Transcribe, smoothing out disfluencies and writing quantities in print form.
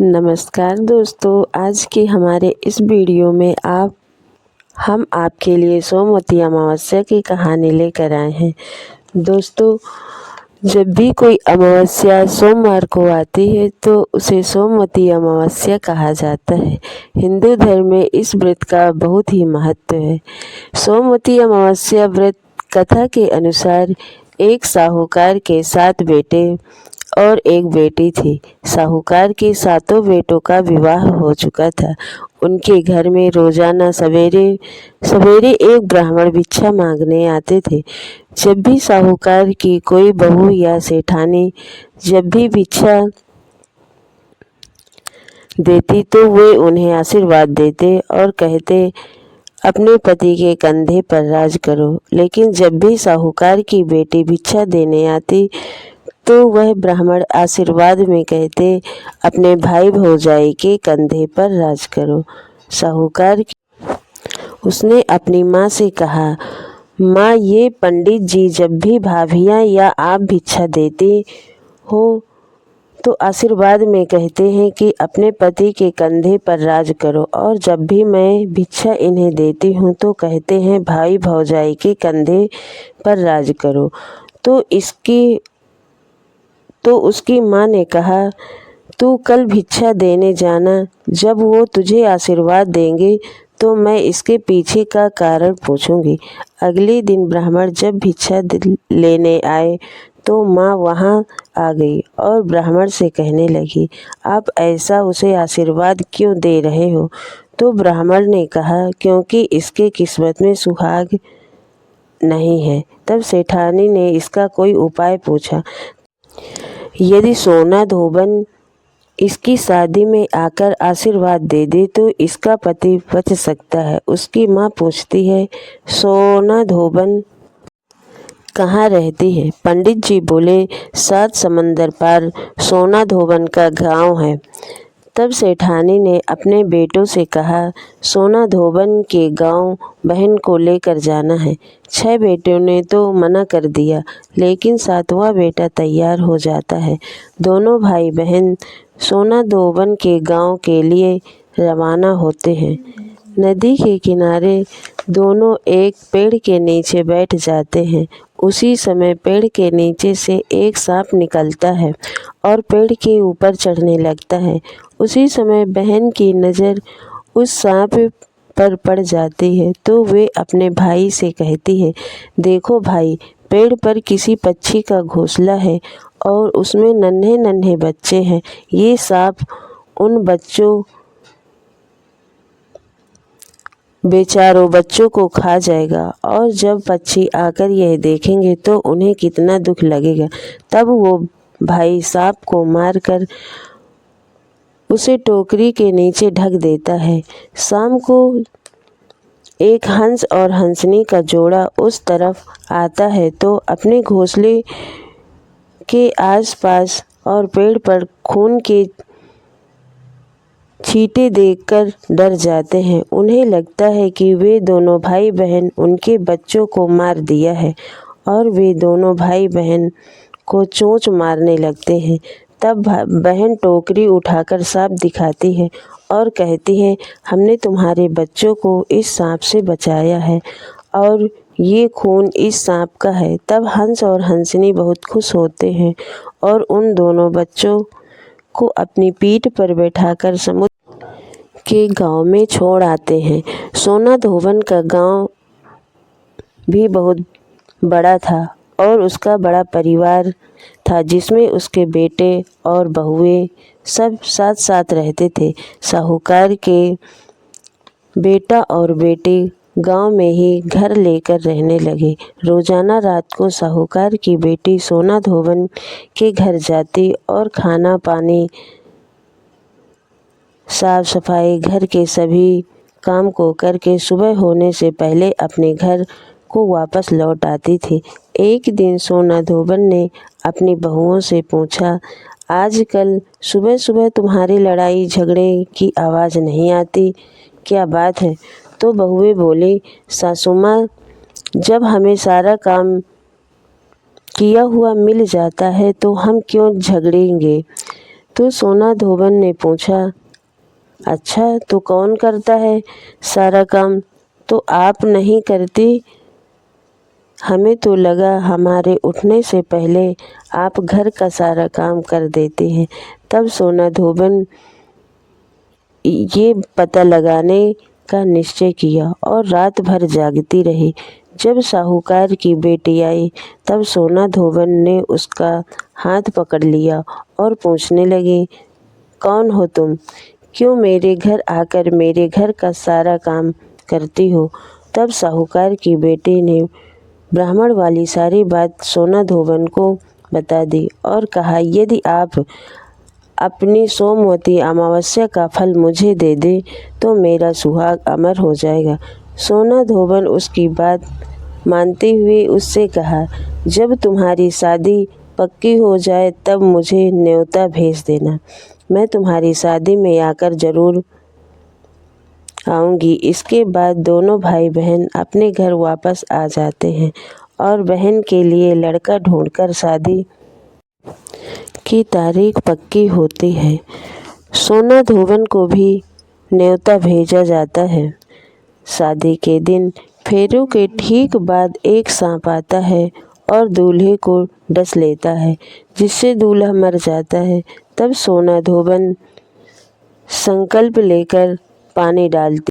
नमस्कार दोस्तों, आज के हमारे इस वीडियो में हम आपके लिए सोमवती अमावस्या की कहानी लेकर आए हैं। दोस्तों, जब भी कोई अमावस्या सोमवार को आती है तो उसे सोमवती अमावस्या कहा जाता है। हिंदू धर्म में इस व्रत का बहुत ही महत्व है। सोमवती अमावस्या व्रत कथा के अनुसार एक साहूकार के 7 बेटे और एक बेटी थी। साहूकार के 7 बेटों का विवाह हो चुका था। उनके घर में रोजाना सवेरे सवेरे एक ब्राह्मण भिक्षा मांगने आते थे। जब भी साहूकार की कोई बहू या सेठानी जब भी भिक्षा देती तो वे उन्हें आशीर्वाद देते और कहते, अपने पति के कंधे पर राज करो। लेकिन जब भी साहूकार की बेटी भिक्षा देने आती तो वह ब्राह्मण आशीर्वाद में कहते, अपने भाई भौजाई के कंधे पर राज करो। साहूकार उसने अपनी माँ से कहा, माँ, ये पंडित जी जब भी भाभियाँ या आप भिक्षा देती हो तो आशीर्वाद में कहते हैं कि अपने पति के कंधे पर राज करो, और जब भी मैं भिक्षा इन्हें देती हूँ तो कहते हैं भाई भौजाई के कंधे पर राज करो। तो उसकी माँ ने कहा, तू कल भिक्षा देने जाना। जब वो तुझे आशीर्वाद देंगे तो मैं इसके पीछे का कारण पूछूंगी। अगले दिन ब्राह्मण जब भिक्षा लेने आए तो माँ वहाँ आ गई और ब्राह्मण से कहने लगी, आप ऐसा उसे आशीर्वाद क्यों दे रहे हो? तो ब्राह्मण ने कहा, क्योंकि इसके किस्मत में सुहाग नहीं है। तब सेठानी ने इसका कोई उपाय पूछा। यदि सोना धोबन इसकी शादी में आकर आशीर्वाद दे दे तो इसका पति बच सकता है। उसकी माँ पूछती है, सोना धोबन कहाँ रहती है? पंडित जी बोले, 7 समंदर पार सोना धोबन का गांव है। तब सेठानी ने अपने बेटों से कहा, सोना धोबन के गांव बहन को लेकर जाना है। 6 बेटों ने तो मना कर दिया, लेकिन 7वां बेटा तैयार हो जाता है। दोनों भाई बहन सोना धोबन के गांव के लिए रवाना होते हैं। नदी के किनारे दोनों एक पेड़ के नीचे बैठ जाते हैं। उसी समय पेड़ के नीचे से एक सांप निकलता है और पेड़ के ऊपर चढ़ने लगता है। उसी समय बहन की नज़र उस सांप पर पड़ जाती है तो वे अपने भाई से कहती है, देखो भाई, पेड़ पर किसी पक्षी का घोंसला है और उसमें नन्हे नन्हे बच्चे हैं। ये सांप उन बेचारों बच्चों को खा जाएगा, और जब पक्षी आकर यह देखेंगे तो उन्हें कितना दुख लगेगा। तब वो भाई सांप को मारकर उसे टोकरी के नीचे ढक देता है। शाम को एक हंस और हंसनी का जोड़ा उस तरफ आता है तो अपने घोंसले के आसपास और पेड़ पर खून के छींटे देखकर डर जाते हैं। उन्हें लगता है कि वे दोनों भाई बहन उनके बच्चों को मार दिया है, और वे दोनों भाई बहन को चोंच मारने लगते हैं। तब बहन टोकरी उठाकर सांप दिखाती है और कहती है, हमने तुम्हारे बच्चों को इस सांप से बचाया है और ये खून इस सांप का है। तब हंस और हंसनी बहुत खुश होते हैं और उन दोनों बच्चों को अपनी पीठ पर बैठाकर समुद्र के गांव में छोड़ आते हैं। सोना धोबन का गांव भी बहुत बड़ा था और उसका बड़ा परिवार था, जिसमें उसके बेटे और बहुएं सब साथ साथ रहते थे। साहूकार के बेटा और बेटी गांव में ही घर लेकर रहने लगे। रोजाना रात को साहूकार की बेटी सोना धोबन के घर जाती और खाना पानी, साफ सफाई, घर के सभी काम को करके सुबह होने से पहले अपने घर को वापस लौट आती थी। एक दिन सोना धोबन ने अपनी बहुओं से पूछा, आजकल सुबह सुबह तुम्हारी लड़ाई झगड़े की आवाज़ नहीं आती, क्या बात है? तो बहुएं बोली, सासू माँ, जब हमें सारा काम किया हुआ मिल जाता है तो हम क्यों झगड़ेंगे? तो सोना धोबन ने पूछा, अच्छा तो कौन करता है सारा काम? तो आप नहीं करती? हमें तो लगा हमारे उठने से पहले आप घर का सारा काम कर देते हैं। तब सोना धोबन ये पता लगाने का निश्चय किया और रात भर जागती रही। जब साहूकार की बेटी आई तब सोना धोबन ने उसका हाथ पकड़ लिया और पूछने लगी, कौन हो तुम? क्यों मेरे घर आकर मेरे घर का सारा काम करती हो? तब साहूकार की बेटी ने ब्राह्मण वाली सारी बात सोना धोबन को बता दी और कहा, यदि आप अपनी सोमवती अमावस्या का फल मुझे दे दे तो मेरा सुहाग अमर हो जाएगा। सोना धोबन उसकी बात मानते हुए उससे कहा, जब तुम्हारी शादी पक्की हो जाए तब मुझे न्योता भेज देना। मैं तुम्हारी शादी में आकर जरूर आऊँगी। इसके बाद दोनों भाई बहन अपने घर वापस आ जाते हैं और बहन के लिए लड़का ढूंढकर शादी की तारीख पक्की होती है। सोना धोबन को भी न्योता भेजा जाता है। शादी के दिन फेरों के ठीक बाद एक सांप आता है और दूल्हे को डस लेता है, जिससे दूल्हा मर जाता है। तब सोना धोबन संकल्प लेकर पानी डालती